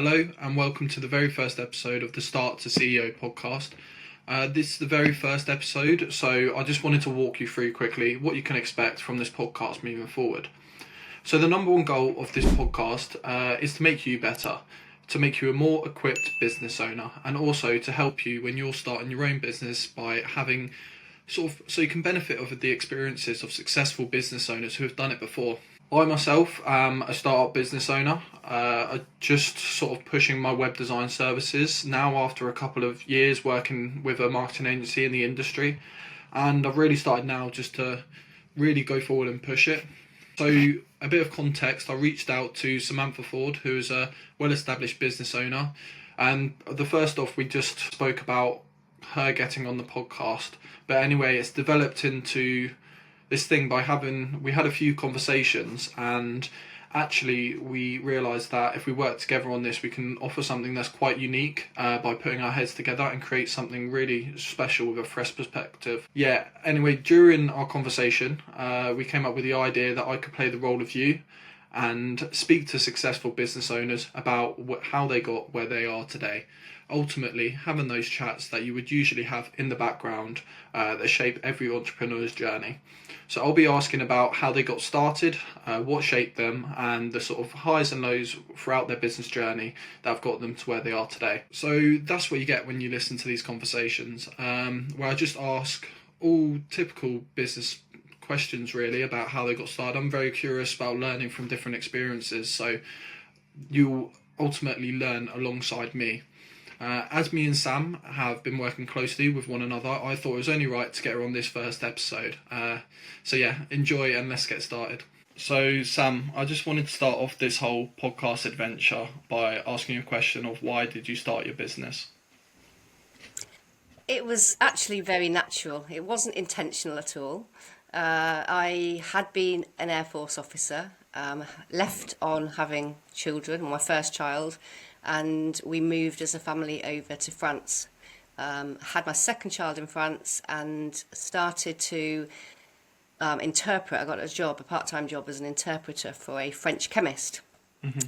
Hello and welcome to the very first episode of the Start to CEO podcast. This is the very first episode, so I just wanted to walk you through quickly what you can expect from this podcast moving forward. So the number one goal of this podcast is to make you better, to make you a more equipped business owner, and also to help you when you're starting your own business by having so you can benefit of the experiences of successful business owners who have done it before. I myself am a startup business owner, just sort of pushing my web design services now after a couple of years working with a marketing agency in the industry, and I've really started now just to really go forward and push it. So a bit of context, I reached out to Samantha Ford, who is a well-established business owner, and the first off we just spoke about her getting on the podcast, but anyway it's developed into this thing we had a few conversations, and actually we realised that if we work together on this we can offer something that's quite unique by putting our heads together and create something really special with a fresh perspective. Anyway, during our conversation we came up with the idea that I could play the role of you and speak to successful business owners about how they got where they are today. Ultimately, having those chats that you would usually have in the background that shape every entrepreneur's journey. So I'll be asking about how they got started, what shaped them, and the sort of highs and lows throughout their business journey that have got them to where they are today. So that's what you get when you listen to these conversations, where I just ask all typical business questions really about how they got started. I'm very curious about learning from different experiences, so you'll ultimately learn alongside me. As me and Sam have been working closely with one another, I thought it was only right to get her on this first episode. Enjoy and let's get started. So Sam, I just wanted to start off this whole podcast adventure by asking you a question of why did you start your business? It was actually very natural. It wasn't intentional at all. I had been an Air Force officer, left on having children, my first child, and we moved as a family over to France. Had my second child in France and started to interpret. I got a part-time job as an interpreter for a French chemist.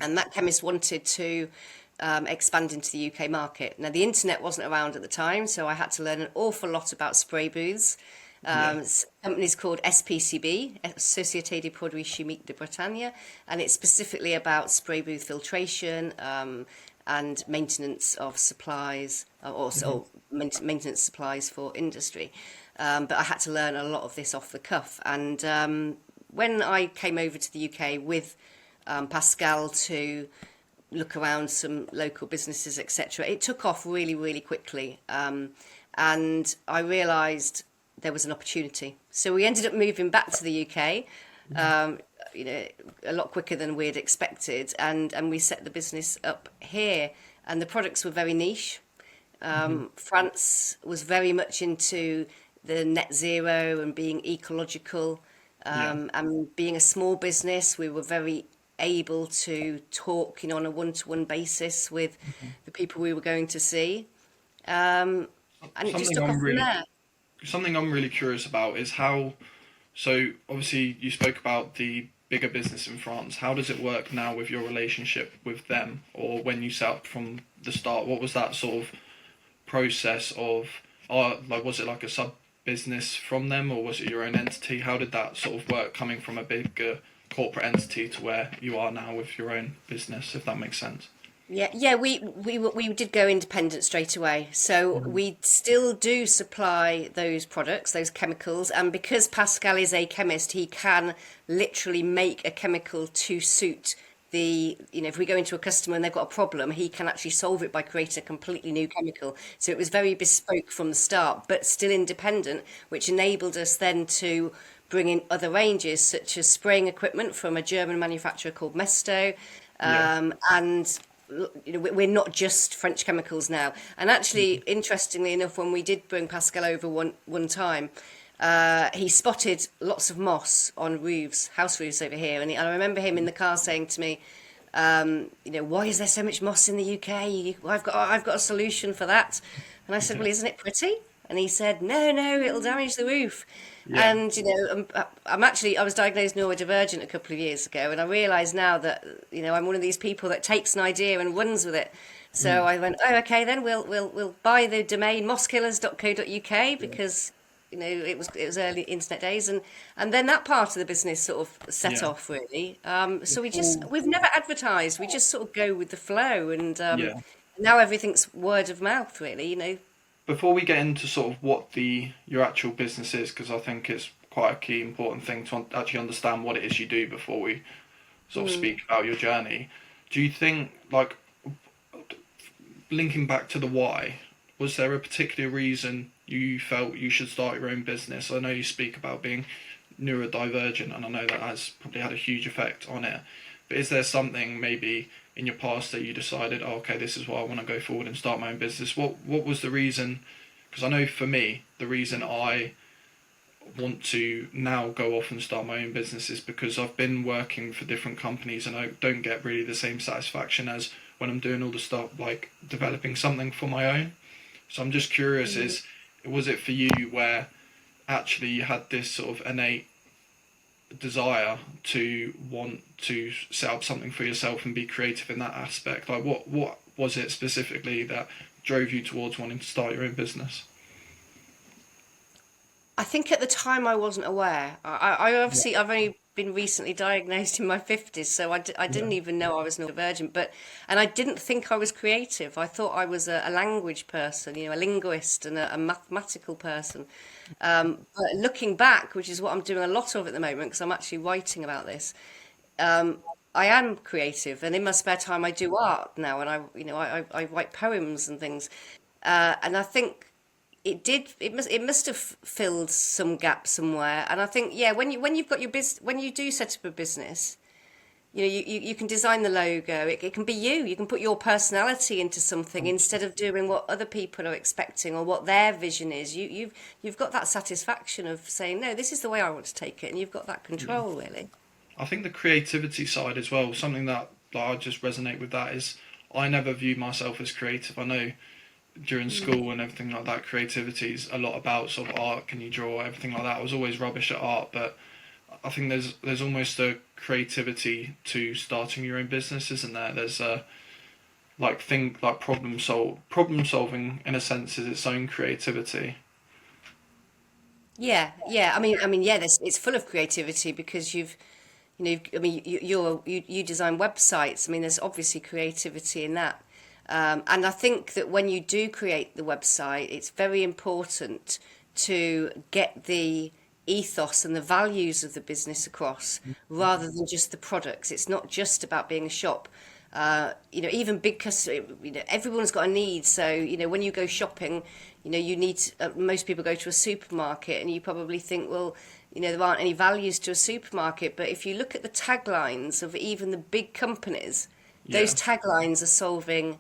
And that chemist wanted to expand into the UK market. Now, the internet wasn't around at the time, so I had to learn an awful lot about spray booths. Companies called SPCB, Société des Produits Chimiques de Bretagne, and it's specifically about spray booth filtration and maintenance of supplies, or maintenance supplies for industry. But I had to learn a lot of this off the cuff. And when I came over to the UK with Pascal to look around some local businesses, etc., it took off really, really quickly. And I realised there was an opportunity. So we ended up moving back to the UK, a lot quicker than we had expected, and we set the business up here. And the products were very niche. France was very much into the net zero and being ecological, and being a small business, we were very able to talk, on a one-to-one basis with the people we were going to see, and it just took off from there. Something I'm really curious about is how, so obviously you spoke about the bigger business in France. How does it work now with your relationship with them, or when you set up from the start? What was that sort of process of, was it like a sub business from them, or was it your own entity? How did that sort of work coming from a bigger corporate entity to where you are now with your own business, if that makes sense? Yeah, we did go independent straight away. So we still do supply those products, those chemicals, and because Pascal is a chemist, he can literally make a chemical to suit if we go into a customer and they've got a problem, he can actually solve it by creating a completely new chemical. So it was very bespoke from the start, but still independent, which enabled us then to bring in other ranges, such as spraying equipment from a German manufacturer called Mesto, and we're not just French chemicals now. And actually, interestingly enough, when we did bring Pascal over one time, he spotted lots of moss on roofs, house roofs over here. And I remember him in the car saying to me, why is there so much moss in the UK? I've got a solution for that. And I said, well, isn't it pretty? And he said, no, it'll damage the roof. Yeah. And, I was diagnosed neurodivergent a couple of years ago, and I realise now that, I'm one of these people that takes an idea and runs with it. So Mm. I went, oh, okay, then we'll buy the domain mosskillers.co.uk, Yeah. because it was early internet days, and then that part of the business sort of set Yeah. off really. So Before, we've never advertised. We just sort of go with the flow, and yeah. now everything's word of mouth really. Before we get into sort of what your actual business is, because I think it's quite a key important thing to actually understand what it is you do before we sort of speak about your journey. Do you think, like, linking back to the why, was there a particular reason you felt you should start your own business? I know you speak about being neurodivergent, and I know that has probably had a huge effect on it. But is there something maybe in your past that you decided, oh, okay, this is what I want to go forward and start my own business? What was the reason? Because I know for me, the reason I want to now go off and start my own business is because I've been working for different companies and I don't get really the same satisfaction as when I'm doing all the stuff like developing something for my own. So I'm just curious, was it for you where actually you had this sort of innate desire to want to set up something for yourself and be creative in that aspect? Like what was it specifically that drove you towards wanting to start your own business? I think at the time I wasn't aware. Yeah. I've only been recently diagnosed in my 50s, so I Yeah. didn't even know I was neurodivergent. And I didn't think I was creative. I thought I was a language person, a linguist and a mathematical person. But looking back, which is what I'm doing a lot of at the moment, because I'm actually writing about this, I am creative, and in my spare time I do art now, and I write poems and things. And I think it must have filled some gap somewhere. And I think, yeah, when you've got your business, when you do set up a business, you can design the logo. It can be you. You can put your personality into something instead of doing what other people are expecting or what their vision is. You've got that satisfaction of saying, no, this is the way I want to take it, and you've got that Yeah. control really. I think the creativity side as well, something that like, I just resonate with that is I never viewed myself as creative. I know during school and everything like that, creativity is a lot about sort of art. Can you draw? Everything like that. I was always rubbish at art, but I think there's almost a creativity to starting your own business, isn't there? There's a like problem solving in a sense is its own creativity. Yeah. I mean, yeah. It's full of creativity because I mean, you design websites. I mean, there's obviously creativity in that. And I think that when you do create the website, it's very important to get the ethos and the values of the business across rather than just the products. It's not just about being a shop. Even big customers, everyone's got a need. So, when you go shopping, you need, most people go to a supermarket and you probably think, well, there aren't any values to a supermarket. But if you look at the taglines of even the big companies, those Yeah, taglines are solving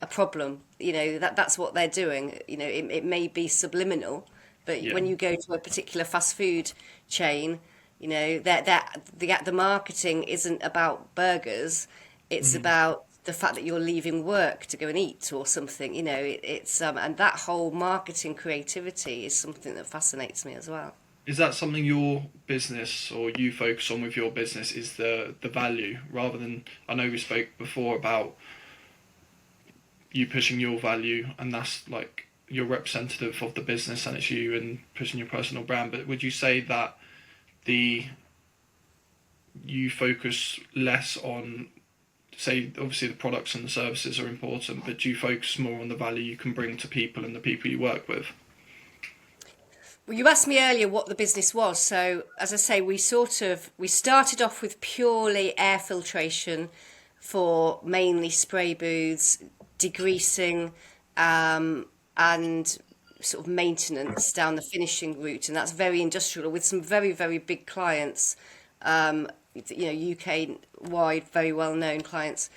a problem. That's what they're doing. It may be subliminal, but yeah. when you go to a particular fast food chain, that the marketing isn't about burgers. It's Mhm. about the fact that you're leaving work to go and eat or something. It's and that whole marketing creativity is something that fascinates me as well. Is that something your business or you focus on with your business? Is the value rather than I know we spoke before about you pushing your value and that's like you're representative of the business and it's you and pushing your personal brand. But would you say that the you focus less on say obviously the products and the services are important, but do you focus more on the value you can bring to people and the people you work with? Well, you asked me earlier what the business was. So, as I say, we started off with purely air filtration for mainly spray booths, degreasing, and sort of maintenance down the finishing route, and that's very industrial with some very, very big clients, UK wide, very well known clients.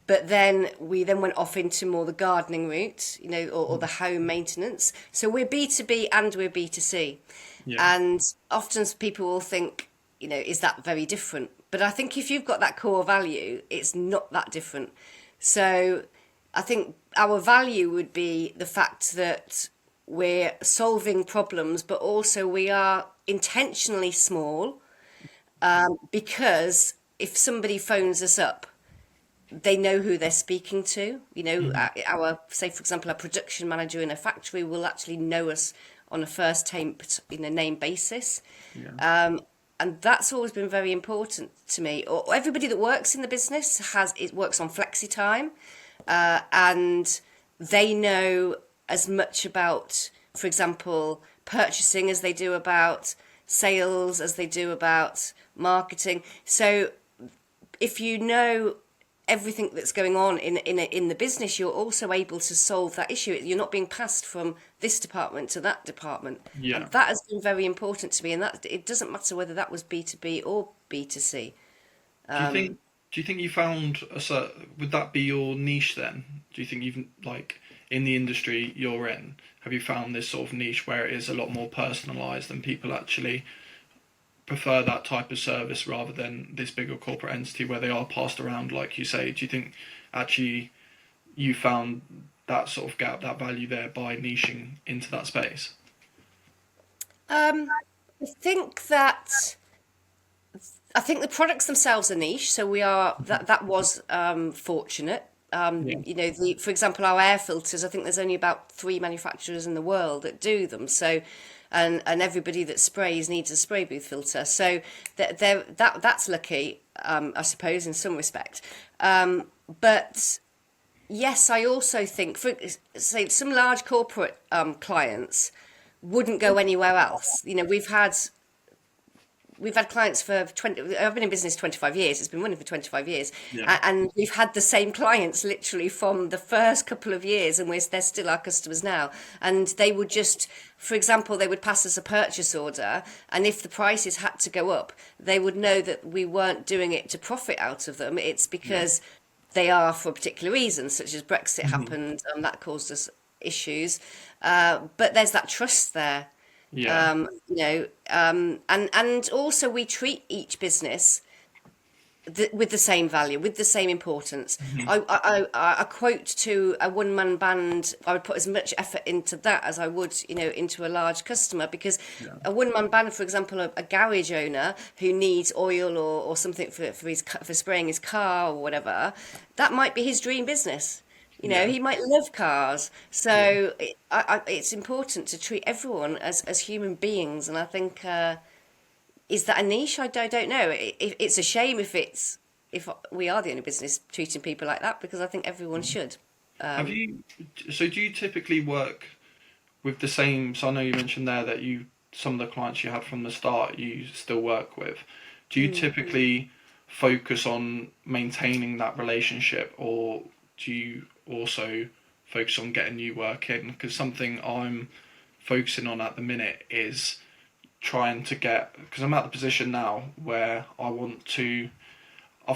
But then we then went off into more the gardening route, or the home maintenance. So we're B2B and we're B2C. Yeah, And often people will think, is that very different? But I think if you've got that core value, it's not that different. So I think our value would be the fact that we're solving problems, but also we are intentionally small, because if somebody phones us up, they know who they're speaking to. Our, say for example, our production manager in a factory will actually know us on a first name basis. Yeah. And that's always been very important to me. Or everybody that works in the business works on flexi time, and they know as much about, for example, purchasing as they do about sales, as they do about marketing. So if you know everything that's going on in the business, you're also able to solve that issue. You're not being passed from this department to that department, and Yeah. that has been very important to me. And that it doesn't matter whether that was B2B or B2C. Do you think do you think you found would that be your niche then? Do you think you've like in the industry you're in, have you found this sort of niche where it is a lot more personalized and people actually prefer that type of service rather than this bigger corporate entity where they are passed around like you say? Do you think actually you found that sort of gap, that value there by niching into that space? I think that I think the products themselves are niche, so we are that was fortunate. Yeah. For example, our air filters. I think there's only about 3 manufacturers in the world that do them. So, and everybody that sprays needs a spray booth filter. So that's lucky, I suppose, in some respect. But yes, I also think, for say, some large corporate clients wouldn't go anywhere else. We've had clients for 20. I've been in business 25 years. It's been running for 25 years. Yeah. And we've had the same clients literally from the first couple of years, and they're still our customers now. And they would just, for example, they would pass us a purchase order, and if the prices had to go up, they would know that we weren't doing it to profit out of them. It's Yeah. because they are for a particular reason, such as Brexit happened, and that caused us issues. But there's that trust there. Yeah. And also we treat each business with the same value, with the same importance. I quote to a one-man band, I would put as much effort into that as I would, into a large customer, because Yeah. a one-man band, for example, a garage owner who needs oil or something for spraying his car or whatever, that might be his dream business. Yeah. He might love cars. Yeah. So it's important to treat everyone as human beings. And I think, is that a niche? I don't know. It's a shame if we are the only business treating people like that, because I think everyone should. Have you, so do you typically work with the same, so I know you mentioned there that some of the clients you had from the start you still work with. Do you typically focus on maintaining that relationship, or do you also focus on getting new work in? Because something I'm focusing on at the minute is trying to get, because I'm at the position now where I've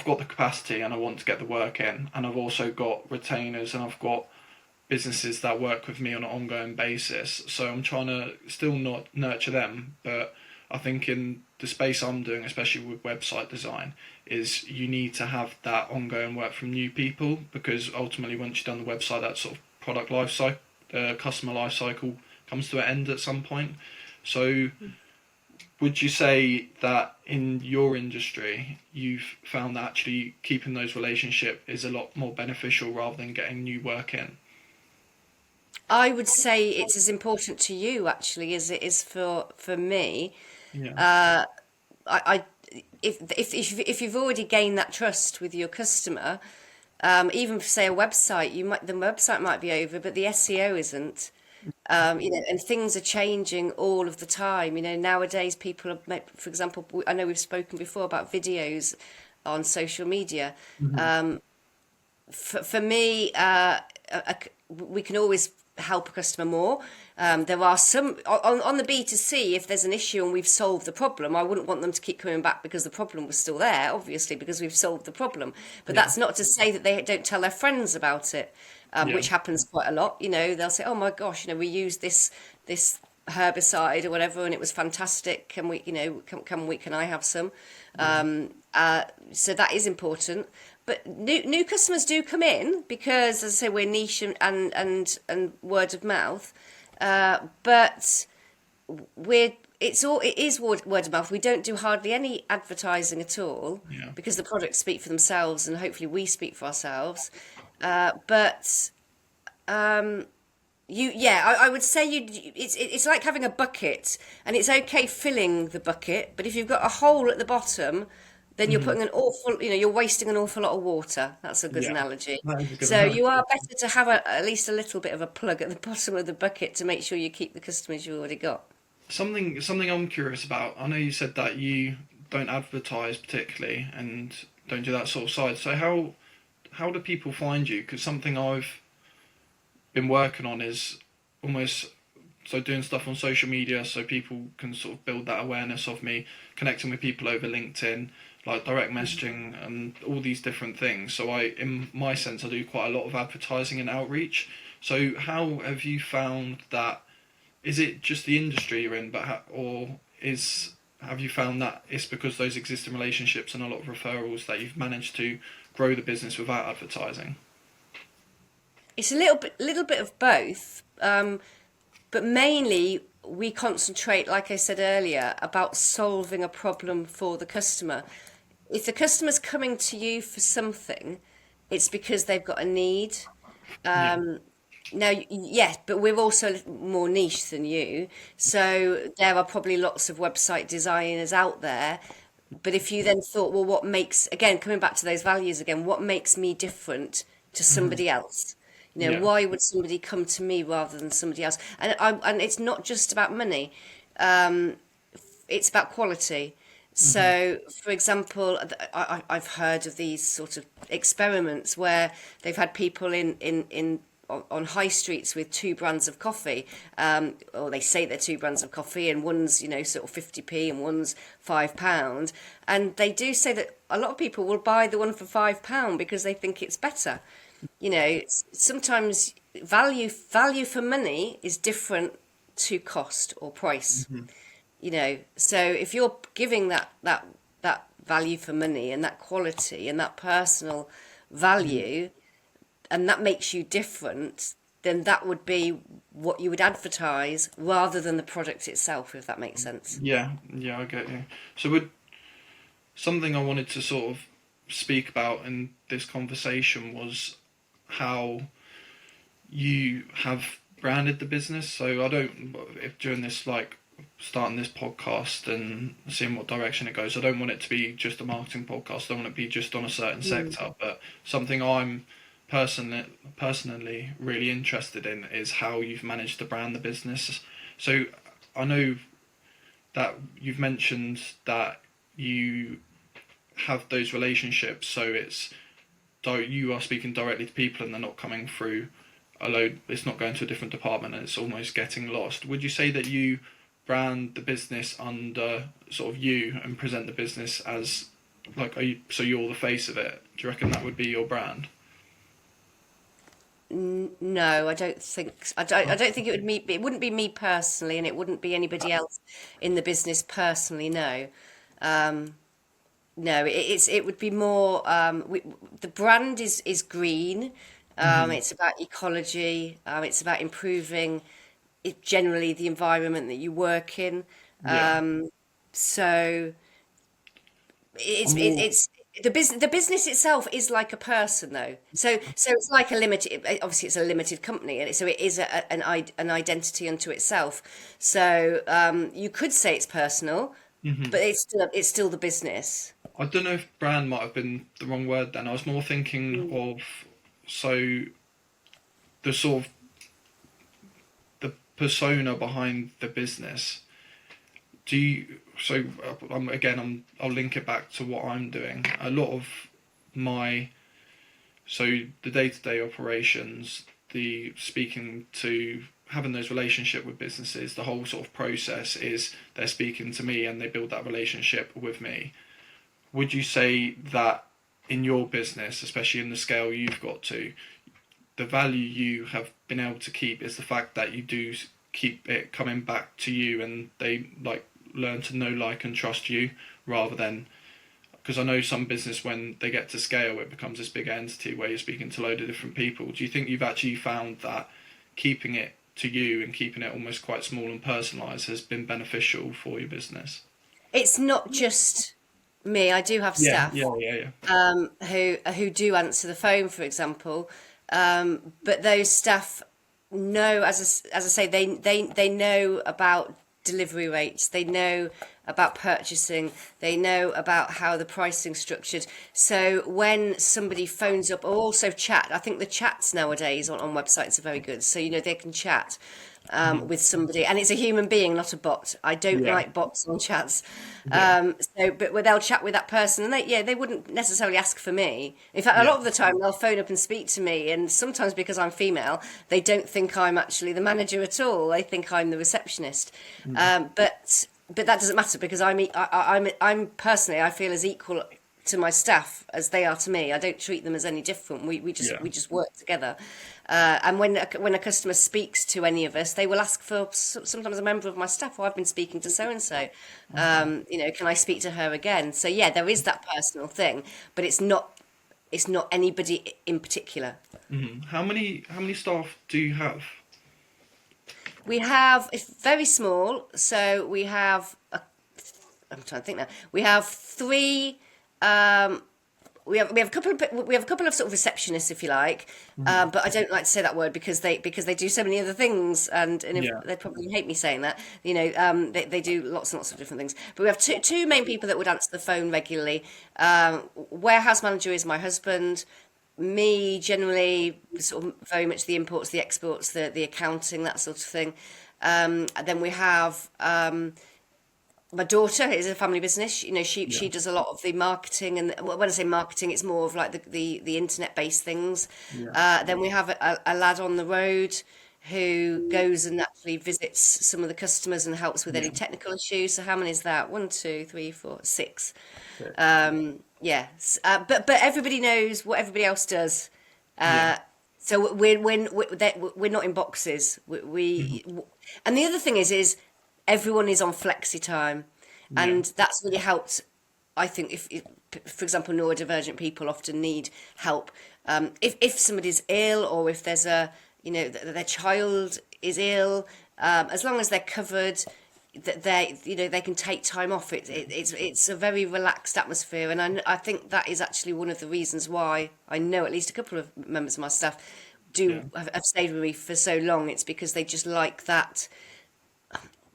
got the capacity and I want to get the work in, and I've also got retainers and I've got businesses that work with me on an ongoing basis. So I'm trying to still not nurture them, but I think in the space I'm doing, especially with website design, is you need to have that ongoing work from new people, because ultimately once you've done the website, that sort of product life cycle, customer life cycle comes to an end at some point. So would you say that in your industry, you've found that actually keeping those relationships is a lot more beneficial rather than getting new work in? I would say it's as important to you actually as it is for me. Yeah. Uh, I if you've already gained that trust with your customer, even for say a website, the website might be over, but the SEO isn't. And things are changing all of the time. Nowadays people are, for example, I know we've spoken before about videos on social media. Hmm. For me, we can always help a customer more. There are some on the B2C, if there's an issue and we've solved the problem, I wouldn't want them to keep coming back because the problem was still there, obviously, because we've solved the problem. But Yeah. that's not to say that they don't tell their friends about it, Yeah. which happens quite a lot. They'll say, "Oh my gosh, we used this herbicide or whatever, and it was fantastic. Can we, can I have some?" Yeah. So that is important. But new customers do come in because, as I say, we're niche and word of mouth. But it is word of mouth. We don't do hardly any advertising at all Yeah. because the products speak for themselves, and hopefully we speak for ourselves. But I would say it's like having a bucket, and it's okay filling the bucket, but if you've got a hole at the bottom, then you're Hmm. putting you're wasting an awful lot of water. That's a good Yeah. analogy. That is a good So you analogy. are better to have at least a little bit of a plug at the bottom of the bucket to make sure you keep the customers you already got. Something I'm curious about. I know you said that you don't advertise particularly and don't do that sort of side. So how do people find you? Because something I've been working on is almost so doing stuff on social media so people can sort of build that awareness of me, connecting with people over LinkedIn, like direct messaging and all these different things. So in my sense, I do quite a lot of advertising and outreach. So how have you found that? Is it just the industry you're in, or have you found that it's because those existing relationships and a lot of referrals that you've managed to grow the business without advertising? It's a little bit of both, but mainly we concentrate, like I said earlier, about solving a problem for the customer. If the customer's coming to you for something, it's because they've got a need. Yeah. Now, yes, but we're also more niche than you, so there are probably lots of website designers out there. But if you then thought, well, what makes, again, coming back to those values again, what makes me different to Hmm. somebody else? Yeah. Why would somebody come to me rather than somebody else? And it's not just about money, it's about quality. Hmm. So, for example, I've heard of these sort of experiments where they've had people on high streets with two brands of coffee, or they say they're two brands of coffee, and one's sort of 50p and one's £5, and they do say that a lot of people will buy the one for £5 because they think it's better. Sometimes value for money is different to cost or price. Hmm. So if you're giving that value for money and that quality and that personal value, and that makes you different, then that would be what you would advertise rather than the product itself, if that makes sense. Yeah, yeah, I get you. So would something I wanted to sort of speak about in this conversation was how you have branded the business. So I don't, if during this like starting this podcast and seeing what direction it goes, I don't want it to be just a marketing podcast. I don't want it to be just on a certain Mm. sector, but something I'm personally really interested in is how you've managed to brand the business. So I know that you've mentioned that you have those relationships, so you are speaking directly to people and they're not coming through a load. It's not going to a different department and it's almost getting lost. Would you say that you brand the business under sort of you and present the business as like so you're the face of it? Do you reckon that would be your brand? No, I don't think. I don't think it would me. It wouldn't be me personally, and it wouldn't be anybody else in the business personally. No, no. It would be more. The brand is green. Hmm. It's about ecology. It's about improving generally the environment that you work in. Yeah. So I'm more. it's the business itself is like a person though. So it's like a limited, obviously it's a limited company, and so it is an identity unto itself. So you could say it's personal, Mhm. but it's still the business. I don't know if brand might have been the wrong word then. I was more thinking Mm. of so the sort of the persona behind the business. Do you so I'll link it back to what I'm doing. A lot of my the day-to-day operations, the speaking to having those relationship with businesses, the whole sort of process is they're speaking to me and they build that relationship with me. Would you say that in your business, especially in the scale you've got to, the value you have been able to keep is the fact that you do keep it coming back to you and they like learn to know, like, and trust you rather than because I know some business when they get to scale it becomes this big entity where you're speaking to a load of different people. Do you think you've actually found that keeping it to you and keeping it almost quite small and personalised has been beneficial for your business? It's not just me. I do have Yeah, staff yeah, yeah, yeah. who do answer the phone, for example. But those staff know, as I say, they know about delivery rates. They know about purchasing. They know about how the pricing's structured. So when somebody phones up, or also chat, I think the chats nowadays on websites are very good. So they can chat with somebody, and it's a human being, not a bot. I don't Yeah, like bots on chats. yeah, But they'll chat with that person, and they wouldn't necessarily ask for me. In fact, a yeah, lot of the time they'll phone up and speak to me, and sometimes because I'm female, they don't think I'm actually the manager at all. They think I'm the receptionist. But that doesn't matter because I'm personally, I feel as equal to my staff as they are to me. I don't treat them as any different. We just yeah. we just work together. And when a customer speaks to any of us, they will ask for sometimes a member of my staff. Oh, I've been speaking to so and so. Okay. Can I speak to her again? So yeah, there is that personal thing, but it's not anybody in particular. How many staff do you have? It's very small, so I'm trying to think now. We have three. We have a couple of sort of receptionists, if you like, but I don't like to say that word because they do so many other things, and if, Yeah, they probably hate me saying that. They do lots and lots of different things. But we have two main people that would answer the phone regularly. Warehouse manager is my husband. Me, generally, sort of very much the imports, the exports, the accounting, that sort of thing. And then we have my daughter is a family business. She yeah, does a lot of the marketing, and when I say marketing, it's more of like the internet based things. yeah, Then we have a lad on the road who goes and actually visits some of the customers and helps with any yeah. technical issues. So how many is that? One, two, three, four, six. Six. Yes, but everybody knows what everybody else does. Yeah. So we're not in boxes. Mhm. And the other thing is everyone is on flexi time, Yeah. and that's really helped. I think if for example, neurodivergent people often need help. If somebody's ill, or if there's their child is ill, as long as they're covered, that they can take time off. It's a very relaxed atmosphere, and I think that is actually one of the reasons why I know at least a couple of members of my staff Yeah. have stayed with me for so long. It's because they just like that.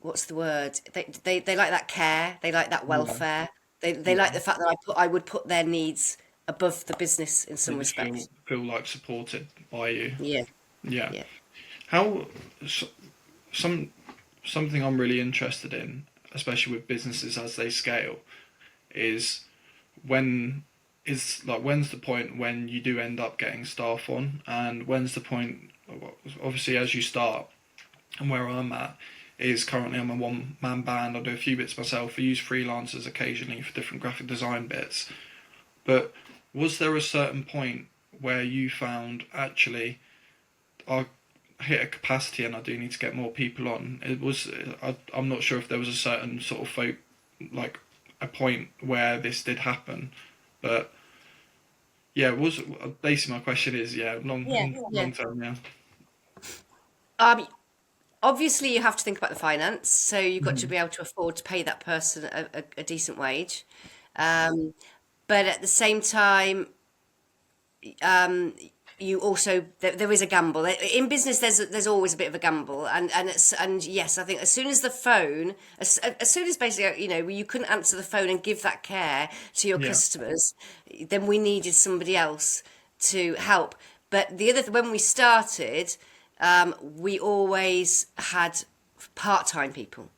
What's the word? They like that care. They like that Yeah. welfare. They like Yeah. the fact that I would put their needs above the business in They some just feel respects. feel like supported by you. Yeah, Yeah. yeah, How s- some something I'm really interested in, especially with businesses as they scale, is when when's the point when you do end up getting staff on, and when's the point, obviously as you start, and where I'm at is currently I'm a one man band. I do a few bits myself. I use freelancers occasionally for different graphic design bits. But was there a certain point where you found actually I hit a capacity and I do need to get more people on? I'm not sure if there was a certain sort of like a point where this did happen, but yeah, was basically my question is yeah, yeah, yeah. long term, yeah. Um, Obviously, you have to think about the finance, so you've got to Hmm. be able to afford to pay that person a decent wage. Um, but at the same time, um, you also there is a gamble in business. There's always a bit of a gamble, and yes, I think as soon as the phone, as soon as basically you couldn't answer the phone and give that care to your Yeah, customers, then we needed somebody else to help. But when we started, we always had part-time people.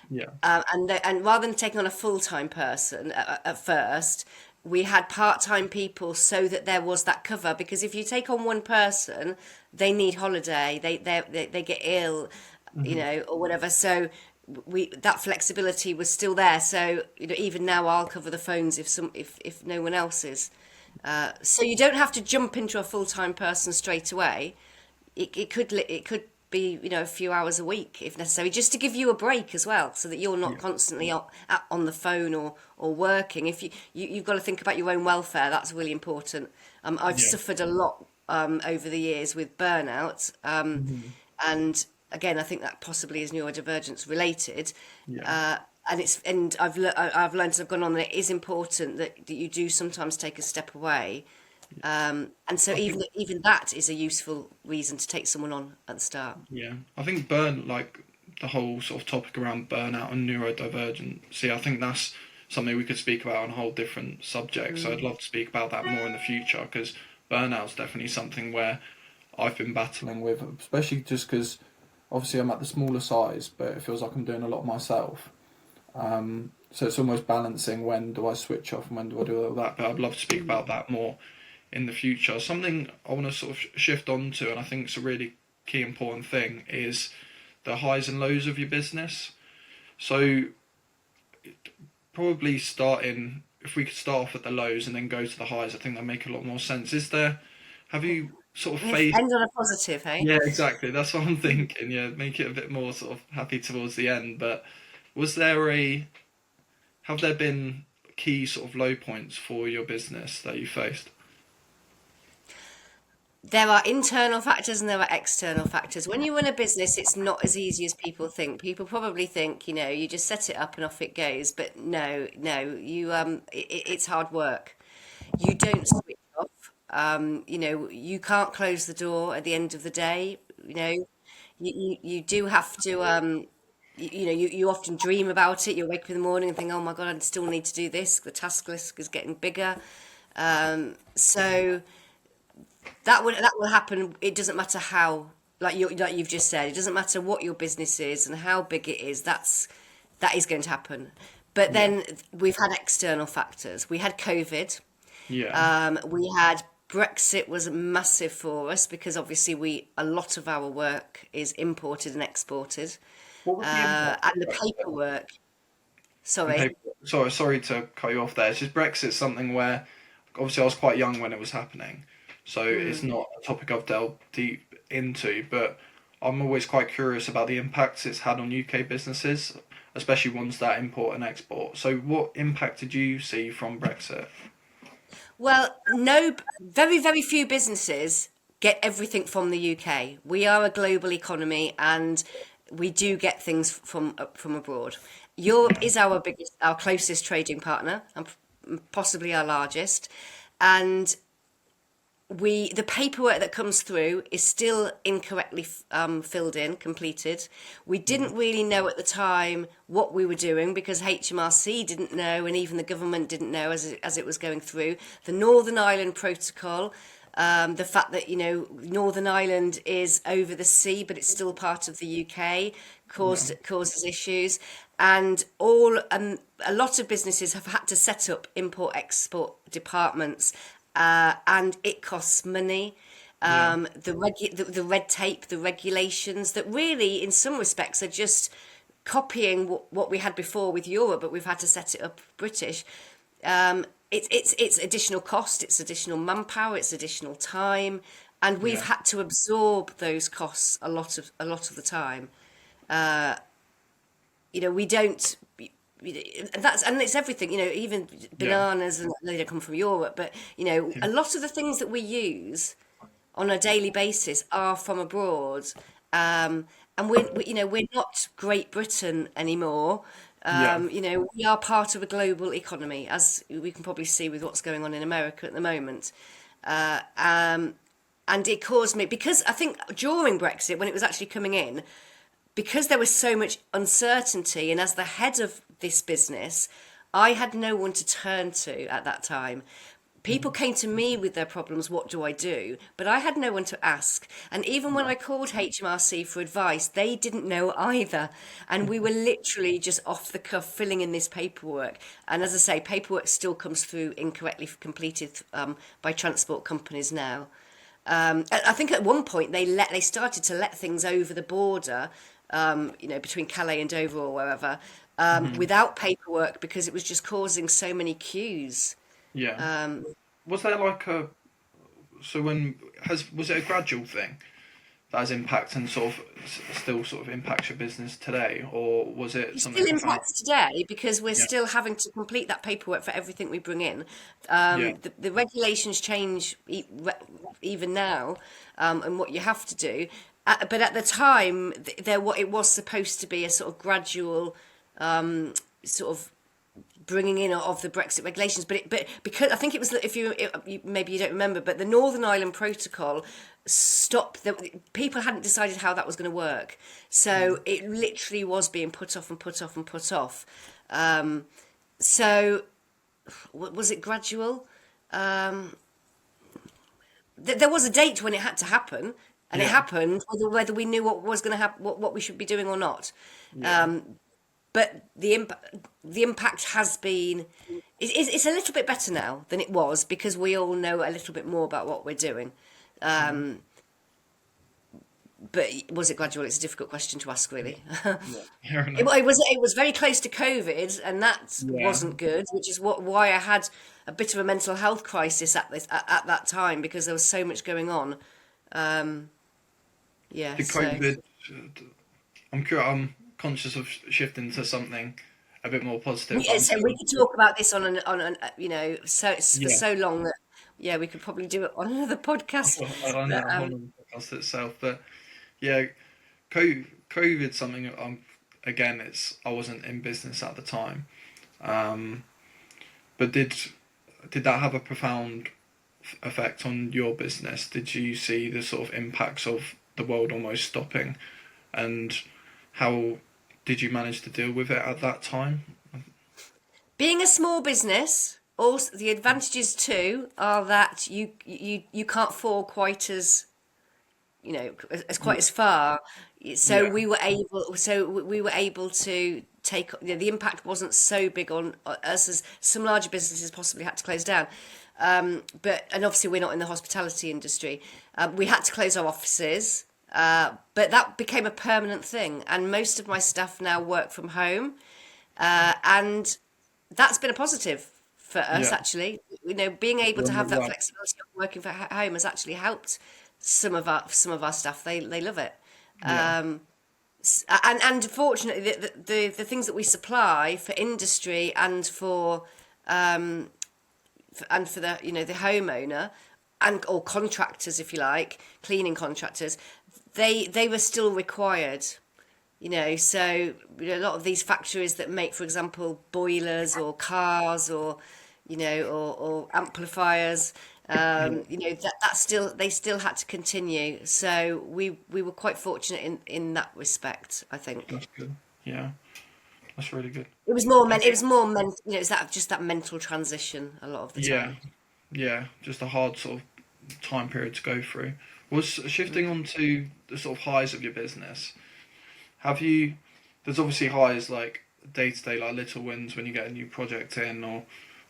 yeah, And rather than taking on a full-time person at first, we had part-time people so that there was that cover. Because if you take on one person, they need holiday, they get ill, hmm, or whatever. So that flexibility was still there. So even now, I'll cover the phones if no one else is. So you don't have to jump into a full-time person straight away. It could be a few hours a week if necessary, just to give you a break as well, so that you're not yeah, constantly on the phone or working. If you've got to think about your own welfare, that's really important. I've yeah, suffered a lot over the years with burnout, hmm, and again, I think that possibly is neurodivergence related. Yeah. Uh, and I've learned as I've gone on that it is important that you do sometimes take a step away. And so I think even that is a useful reason to take someone on at the start. yeah. I think like the whole sort of topic around burnout and neurodivergent. See, I think that's something we could speak about on a whole different subject. So I'd love to speak about that more in the future because burnout's definitely something where I've been battling with, especially just because obviously I'm at the smaller size, but it feels like I'm doing a lot myself. So it's almost balancing when do I switch off and when do I do all that. But I'd love to speak about that more in the future. Something I want to sort of shift on to, and I think it's a really key important thing, is the highs and lows of your business. So probably starting, if we could start off at the lows and then go to the highs, I think that make a lot more sense. Have you sort of faced? End on a positive, hey? Yeah, exactly. That's what I'm thinking. Yeah, make it a bit more sort of happy towards the end. But was there have there been key sort of low points for your business that you faced? There are internal factors and there are external factors. When you run a business, it's not as easy as people think. People probably think, you just set it up and off it goes. But no, it's hard work. You don't switch off. You can't close the door at the end of the day. You do have to. You often dream about it. You wake up in the morning and think, "Oh my God, I still need to do this." The task list is getting bigger. So that will happen. It doesn't matter how, like you've just said, it doesn't matter what your business is and how big it is. That is going to happen. But Yeah, then we've had external factors. We had COVID. yeah. We had Brexit was massive for us because obviously a lot of our work is imported and exported, What was the impact and of the Brexit? paperwork. And Sorry. paper, sorry to cut you off there. It's just Brexit's something where obviously I was quite young when it was happening, so it's not a topic I've delved deep into. But I'm always quite curious about the impacts it's had on UK businesses, especially ones that import and export. So, what impact did you see from Brexit? Well, no, very, very few businesses get everything from the UK. We are a global economy and we do get things from abroad. Europe is our closest trading partner and possibly our largest. And the paperwork that comes through is still incorrectly filled in, completed. We didn't really know at the time what we were doing because HMRC didn't know, and even the government didn't know as it was going through. The Northern Ireland Protocol, the fact that Northern Ireland is over the sea, but it's still part of the UK, Yeah, causes issues, and a lot of businesses have had to set up import-export departments, and it costs money. yeah, The red tape, the regulations that really, in some respects, are just copying what we had before with Europe, but we've had to set it up British. It's additional cost, it's additional manpower, it's additional time, and we've yeah, had to absorb those costs a lot of the time. We don't. And it's everything. Even yeah, bananas, and they don't come from Europe, but yeah, a lot of the things that we use on a daily basis are from abroad. And we're not Great Britain anymore. yeah, We are part of a global economy, as we can probably see with what's going on in America at the moment. And it caused me, because I think during Brexit, when it was actually coming in, because there was so much uncertainty, and as the head of this business, I had no one to turn to at that time. People came to me with their problems, what do I do? But I had no one to ask. And even when yeah, I called HMRC for advice, they didn't know either. And we were literally just off the cuff filling in this paperwork. And as I say, paperwork still comes through incorrectly completed by transport companies now. I think at one point they started to let things over the border, between Calais and Dover or wherever, without paperwork because it was just causing so many queues. yeah. Um, Was there like a so when has was it a gradual thing that has impact and sort of still sort of impacts your business today, or was it it something still profound? impacts today because we're Yeah, still having to complete that paperwork for everything we bring in. yeah, The regulations change even now, and what you have to do. but at the time, it was supposed to be a sort of gradual sort of bringing in of the Brexit regulations, but because I think it was, if maybe you don't remember, but the Northern Ireland Protocol stopped. People hadn't decided how that was going to work, so it literally was being put off and put off and put off. So was it gradual? There was a date when it had to happen, and it happened, whether we knew what was going to happen, what we should be doing or not. Yeah. But the impact has been, it's a little bit better now than it was, because we all know a little bit more about what we're doing. But was it gradual? It's a difficult question to ask, really. Fair enough. It was very close to COVID, and that Yeah. wasn't good, which is why I had a bit of a mental health crisis at that time, because there was so much going on. Yeah, The so COVID. I'm conscious of shifting to something a bit more positive. yeah, I'm so sure. we could talk about this on an for Yeah. so long that we could probably do it on another podcast. I don't know. But I'm on the podcast itself, but yeah, COVID something. Again, I wasn't in business at the time, but did that have a profound effect on your business? Did you see the sort of impacts of the world almost stopping, and how did you manage to deal with it at that time? being a small business, also the advantages too are that you can't fall quite as as quite as far. So Yeah, we were able to take, the impact wasn't so big on us as some larger businesses possibly had to close down. And obviously we're not in the hospitality industry. We had to close our offices, but that became a permanent thing, and most of my staff now work from home, and that's been a positive for us, yeah, actually. Being able you're to in the have that right. flexibility of working from home has actually helped some of our staff. They love it. Yeah, And fortunately, the things that we supply for industry and for the the homeowner, and or contractors, if you like, cleaning contractors, they were still required. So a lot of these factories that make, for example, boilers or cars, or or amplifiers, yeah, that still, they still had to continue. So we were quite fortunate in that respect, I think. that's good. Yeah, that's really good. It was more mental, it's that, just that mental transition a lot of the Yeah, time. yeah, just a hard sort of time period to go through. Was shifting on to the sort of highs of your business. Have you? There's obviously highs like day to day, like little wins when you get a new project in, or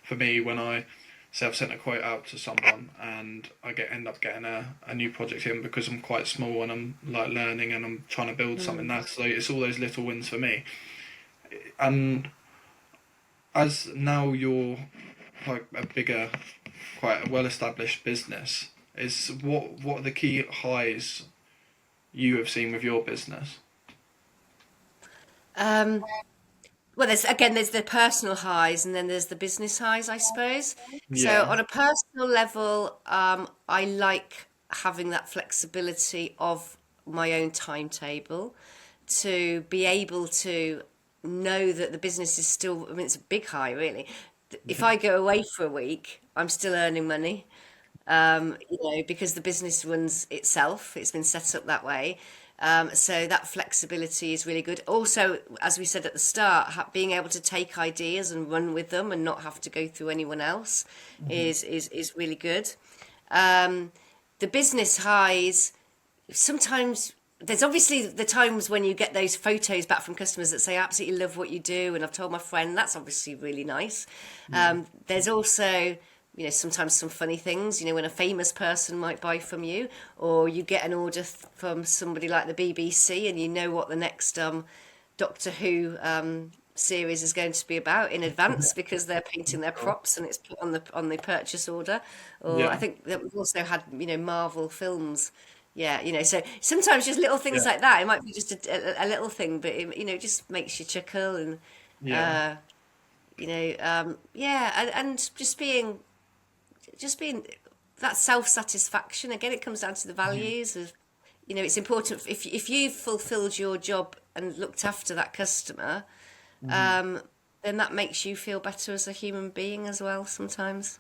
for me when I say I've sent a quote out to someone and I end up getting a new project in because I'm quite small and I'm like learning and I'm trying to build something. That's like it's all those little wins for me. And as now you're like a bigger, quite a well established business, is what are the key highs you have seen with your business? Um, well, there's the personal highs, and then there's the business highs, I suppose. So Yeah. on a personal level, I like having that flexibility of my own timetable, to be able to know that the business is still, I mean, it's a big high, really. If I go away for a week, I'm still earning money, because the business runs itself. It's been set up that way. So that flexibility is really good. Also, as we said at the start, being able to take ideas and run with them and not have to go through anyone else Hmm. is really good. Um, the business highs, sometimes there's obviously the times when you get those photos back from customers that say, I absolutely love what you do, and I've told my friend. That's obviously really nice. Yeah. There's also, sometimes some funny things, when a famous person might buy from you, or you get an order from somebody like the BBC, and you know what the next Doctor Who series is going to be about in advance, because they're painting their Sure. props and it's put on the purchase order. Or I Yeah. think that we've also had Marvel films. Yeah, so sometimes just little things Yeah. like that. It might be just a little thing, but it just makes you chuckle. And Yeah. uh, yeah, and just being that self satisfaction. Again, it comes down to the Hmm. values of, you know, it's important if you've fulfilled your job and looked after that customer, then that makes you feel better as a human being as well sometimes.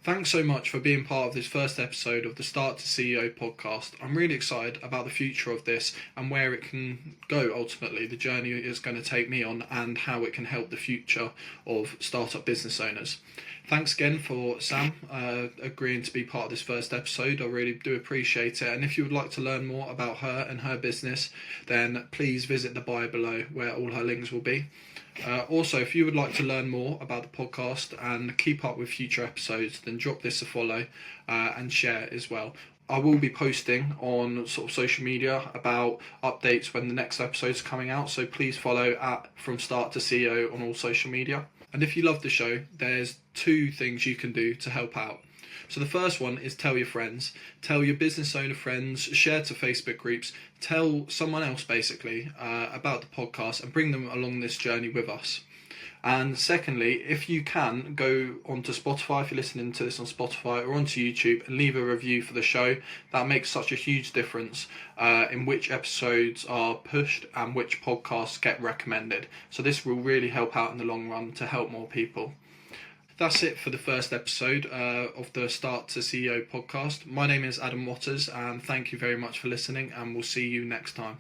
Thanks so much for being part of this first episode of the Start to CEO podcast. I'm really excited about the future of this and where it can go ultimately, the journey it's going to take me on, and how it can help the future of startup business owners. Thanks again for Sam agreeing to be part of this first episode. I really do appreciate it. And if you would like to learn more about her and her business, then please visit the bio below where all her links will be. Also, if you would like to learn more about the podcast and keep up with future episodes, then drop this a follow and share as well. I will be posting on sort of social media about updates when the next episode is coming out, so please follow at From Start to CEO on all social media. And if you love the show, there's 2 things you can do to help out. So the first one is tell your friends, tell your business owner friends, share to Facebook groups, tell someone else basically about the podcast and bring them along this journey with us. And secondly, if you can, go onto Spotify, if you're listening to this on Spotify, or onto YouTube and leave a review for the show. That makes such a huge difference in which episodes are pushed and which podcasts get recommended. So this will really help out in the long run to help more people. That's it for the first episode of the Start to CEO podcast. My name is Adam Waters, and thank you very much for listening, and we'll see you next time.